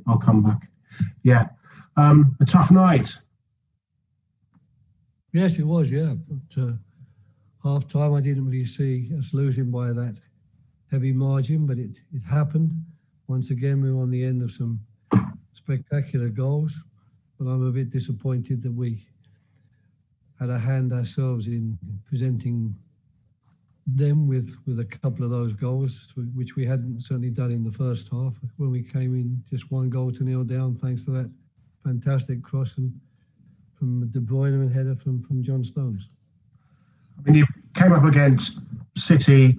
I'll come back. Yeah, a tough night. Yes, it was. Yeah, but half time I didn't really see us losing by that heavy margin, but it happened. Once again, we were on the end of some spectacular goals, but I'm a bit disappointed that we had a hand ourselves in presenting them with a couple of those goals, which we hadn't certainly done in the first half when we came in just 1-0 down, thanks to that fantastic cross and from De Bruyne and header from John Stones. I mean, you came up against City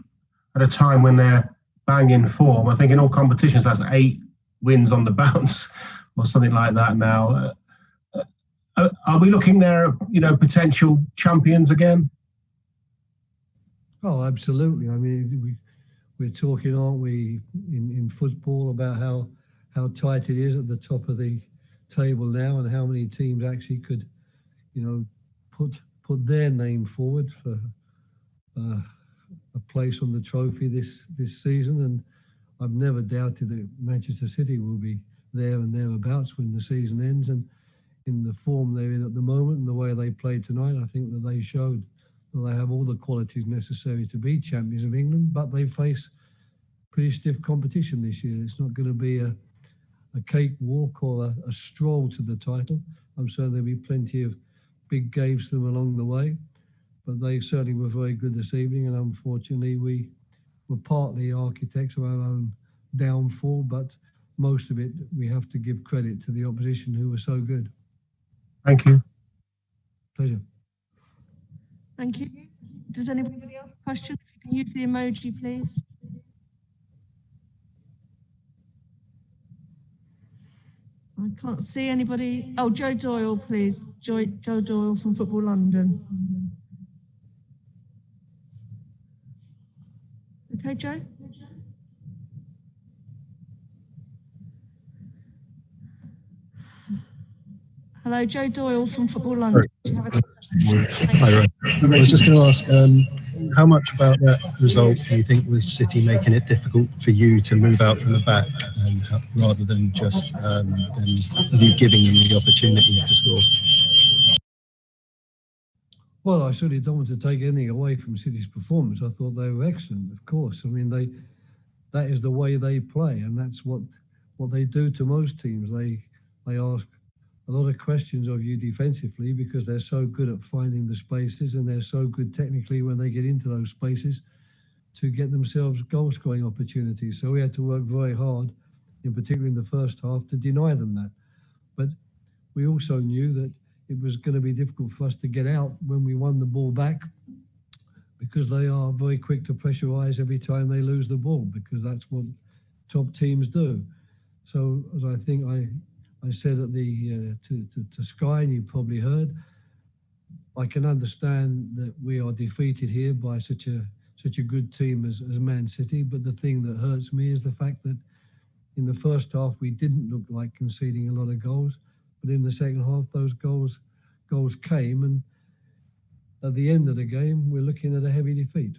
at a time when they're banging form. I think in all competitions that's 8 wins on the bounce or something like that now. Are we looking there at, potential champions again? Oh, absolutely. I mean, we're talking, aren't we, in football about how tight it is at the top of the table now and how many teams actually could, put their name forward for a place on the trophy this season. And I've never doubted that Manchester City will be there and thereabouts when the season ends. And in the form they're in at the moment and the way they played tonight, I think that they showed that they have all the qualities necessary to be champions of England, but they face pretty stiff competition this year. It's not going to be a cakewalk or a stroll to the title. I'm certain there'll be plenty of big games to them along the way, but they certainly were very good this evening, and unfortunately we were partly architects of our own downfall, but most of it we have to give credit to the opposition who were so good. Thank you. Pleasure. Thank you. Does anybody else have a question? If you can use the emoji, please. I can't see anybody. Oh, Joe Doyle, please. Joe Doyle from Football London. Okay, Joe? Hello, Joe Doyle from Football London. Do you have a question? Hi, Roy. I was just going to ask, how much about that result do you think was City making it difficult for you to move out from the back, and rather than just than you giving them the opportunities to score? Well, I certainly don't want to take anything away from City's performance. I thought they were excellent, of course. I mean, that is the way they play, and that's what they do to most teams. They ask a lot of questions of you defensively because they're so good at finding the spaces, and they're so good technically when they get into those spaces to get themselves goal-scoring opportunities. So we had to work very hard, in particular in the first half, to deny them that. But we also knew that it was going to be difficult for us to get out when we won the ball back, because they are very quick to pressurise every time they lose the ball, because that's what top teams do. So as I think I said at the to Sky, and you probably heard, I can understand that we are defeated here by such a good team as Man City. But the thing that hurts me is the fact that in the first half we didn't look like conceding a lot of goals, but in the second half those goals came, and at the end of the game we're looking at a heavy defeat.